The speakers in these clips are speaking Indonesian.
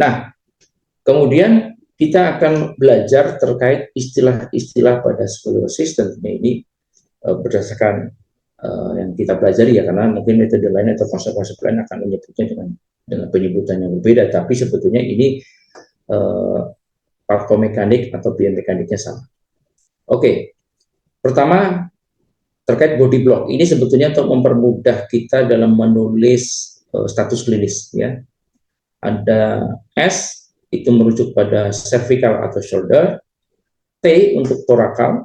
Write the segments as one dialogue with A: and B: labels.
A: Nah, kemudian kita akan belajar terkait istilah-istilah pada skoliosis. Tentunya ini berdasarkan yang kita pelajari ya, karena mungkin metode lain atau konsep-konsep lain akan menyebutnya dengan penyebutan yang berbeda, tapi sebetulnya ini partomekanik atau biomekaniknya sama. Oke, pertama terkait body block. Ini sebetulnya untuk mempermudah kita dalam menulis status klinis ya. Ada S itu merujuk pada cervical atau shoulder, T untuk thoracal,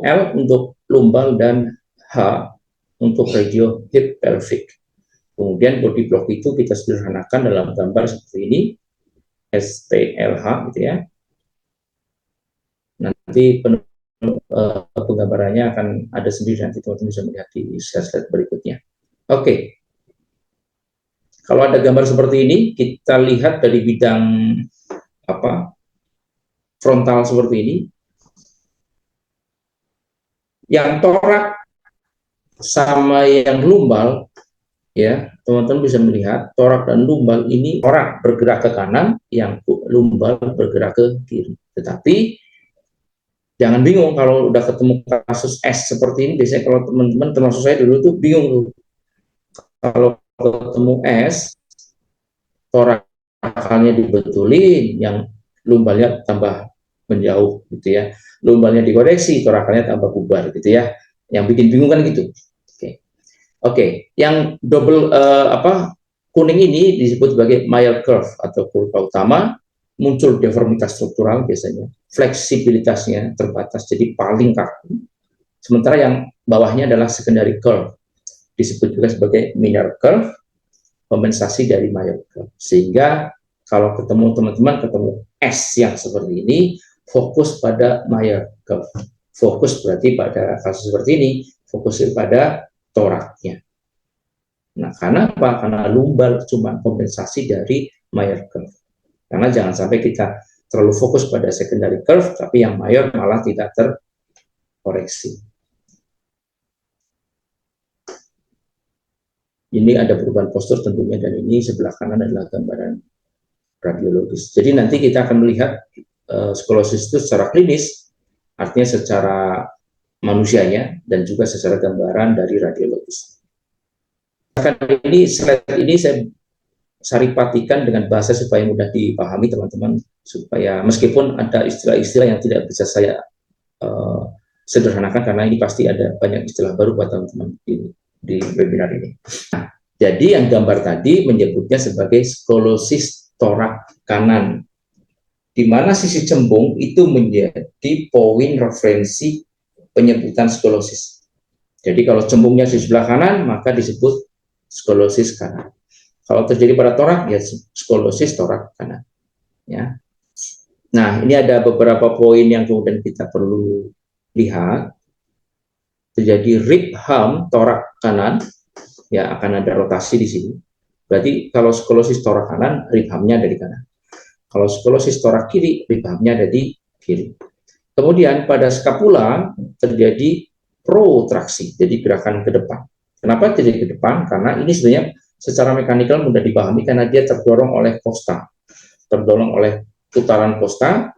A: L untuk lumbal, dan H untuk radio hip pelvic. Kemudian body block itu kita sederhanakan dalam gambar seperti ini, STLH gitu ya. Nanti penggambarannya akan ada sendiri, nanti teman-teman bisa melihat di slide berikutnya. Oke. Kalau ada gambar seperti ini, kita lihat dari bidang frontal seperti ini. Yang torak sama yang lumbal, ya teman-teman bisa melihat torak dan lumbal ini, torak bergerak ke kanan, yang lumbal bergerak ke kiri. Tetapi jangan bingung kalau udah ketemu kasus S seperti ini. Biasanya kalau teman-teman, termasuk saya dulu tuh bingung tuh. Kalau ketemu S, torakalnya dibetulin, yang lumbalnya tambah menjauh gitu ya. Lumbalnya dikoreksi, torakalnya tambah bubar gitu ya. Yang bikin bingung kan gitu. Oke. Yang double kuning ini disebut sebagai Mayer curve atau kurva utama. Muncul deformitas struktural biasanya, fleksibilitasnya terbatas jadi paling kaku. Sementara yang bawahnya adalah secondary curve, disebut juga sebagai minor curve, kompensasi dari Mayer curve. Sehingga kalau ketemu teman-teman ketemu S yang seperti ini, fokus pada Mayer curve. Fokus berarti pada kasus seperti ini, fokusnya pada toraknya. Nah, karena apa? Karena lumbal cuma kompensasi dari Mayer curve. Karena jangan sampai kita terlalu fokus pada secondary curve, tapi yang mayor malah tidak terkoreksi. Ini ada perubahan postur tentunya, dan ini sebelah kanan adalah gambaran radiologis. Jadi nanti kita akan melihat skolosis itu secara klinis, artinya secara manusianya, dan juga secara gambaran dari radiologis. Kali ini slide ini saya saripatikan dengan bahasa supaya mudah dipahami teman-teman, supaya meskipun ada istilah-istilah yang tidak bisa saya sederhanakan, karena ini pasti ada banyak istilah baru buat teman-teman di webinar ini. Nah, jadi yang gambar tadi menyebutnya sebagai skolosis torak kanan, di mana sisi cembung itu menjadi poin referensi penyebutan skolosis. Jadi kalau cembungnya di sebelah kanan, maka disebut skolosis kanan. Kalau terjadi pada torak, ya skolosis torak kanan. Ya. Nah, ini ada beberapa poin yang kemudian kita perlu lihat. Terjadi rib hum torak kanan, ya akan ada rotasi di sini. Berarti kalau skolosis torak kanan, rib humnya ada di kanan. Kalau skolosis torak kiri, rib humnya ada di kiri. Kemudian pada skapula terjadi protraksi, jadi gerakan ke depan. Kenapa terjadi ke depan? Karena ini sebenarnya secara mekanikal mudah dipahami, karena dia terdorong oleh costa, terdorong oleh putaran costa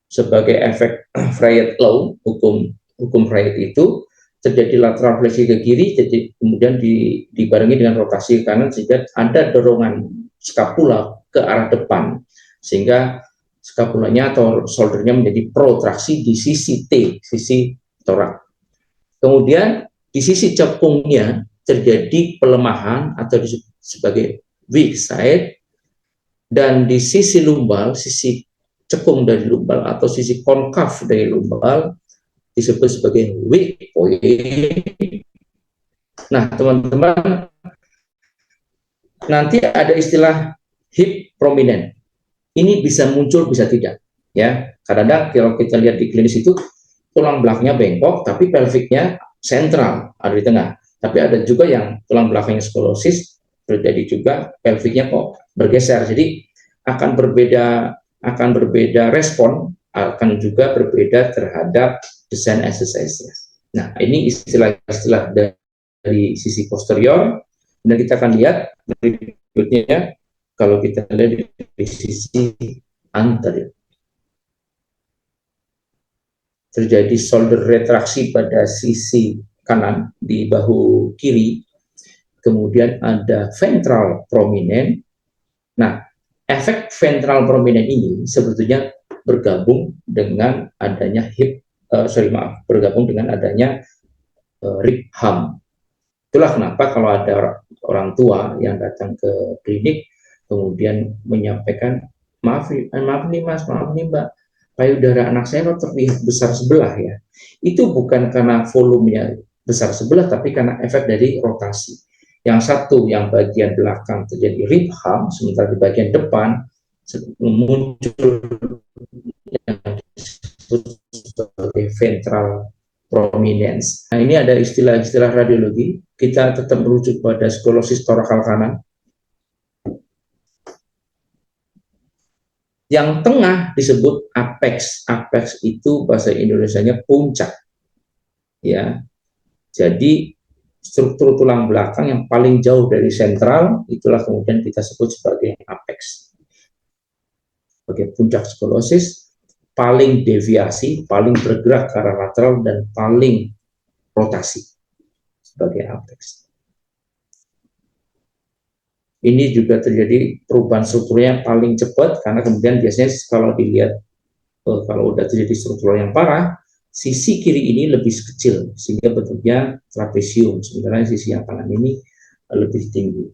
A: sebagai efek Freyd law, hukum Freyd itu terjadi lateral fleksi ke kiri, jadi kemudian dibarengi dengan rotasi ke kanan, sehingga ada dorongan skapula ke arah depan, sehingga skapulanya atau shouldernya menjadi protraksi di sisi T, sisi torak. Kemudian di sisi cekungnya terjadi pelemahan atau disebut sebagai weak side, dan di sisi lumbal, sisi cekung dari lumbal atau sisi konkav dari lumbal disebut sebagai weak point. Nah, teman-teman, nanti ada istilah hip prominent. Ini bisa muncul, bisa tidak. Ya, kadang-kadang kalau kita lihat di klinis itu tulang belakangnya bengkok, tapi pelviknya sentral, ada di tengah. Tapi ada juga yang tulang belakangnya skolosis, terjadi juga pelviknya kok bergeser. Jadi akan berbeda respon, akan juga berbeda terhadap desain exercise. Nah, ini istilah-istilah dari sisi posterior, dan kita akan lihat berikutnya kalau kita lihat di sisi anterior. Terjadi shoulder retraksi pada sisi kanan di bahu kiri, kemudian ada ventral prominent. Nah, efek ventral prominent ini sebetulnya bergabung dengan adanya bergabung dengan adanya rib hump. Itulah kenapa kalau ada orang tua yang datang ke klinik kemudian menyampaikan, maaf nih mas, maaf nih mbak, payudara anak saya kok terlihat besar sebelah ya. Itu bukan karena volumenya besar sebelah, tapi karena efek dari rotasi. Yang satu, yang bagian belakang terjadi rib hump, sementara di bagian depan muncul yang disebut sebagai ventral prominence. Nah, ini ada istilah-istilah radiologi. Kita tetap merujuk pada skolosis torakal kanan. Yang tengah disebut apex. Apex itu bahasa Indonesianya puncak. Ya. Jadi struktur tulang belakang yang paling jauh dari sentral itulah kemudian kita sebut sebagai apex. Sebagai puncak skolosis, paling deviasi, paling bergerak ke arah lateral, dan paling rotasi sebagai apex. Ini juga terjadi perubahan strukturnya paling cepat karena kemudian biasanya kalau dilihat kalau udah terjadi struktur yang parah, sisi kiri ini lebih kecil sehingga bentuknya trapesium, sementara sisi yang kanan ini lebih tinggi.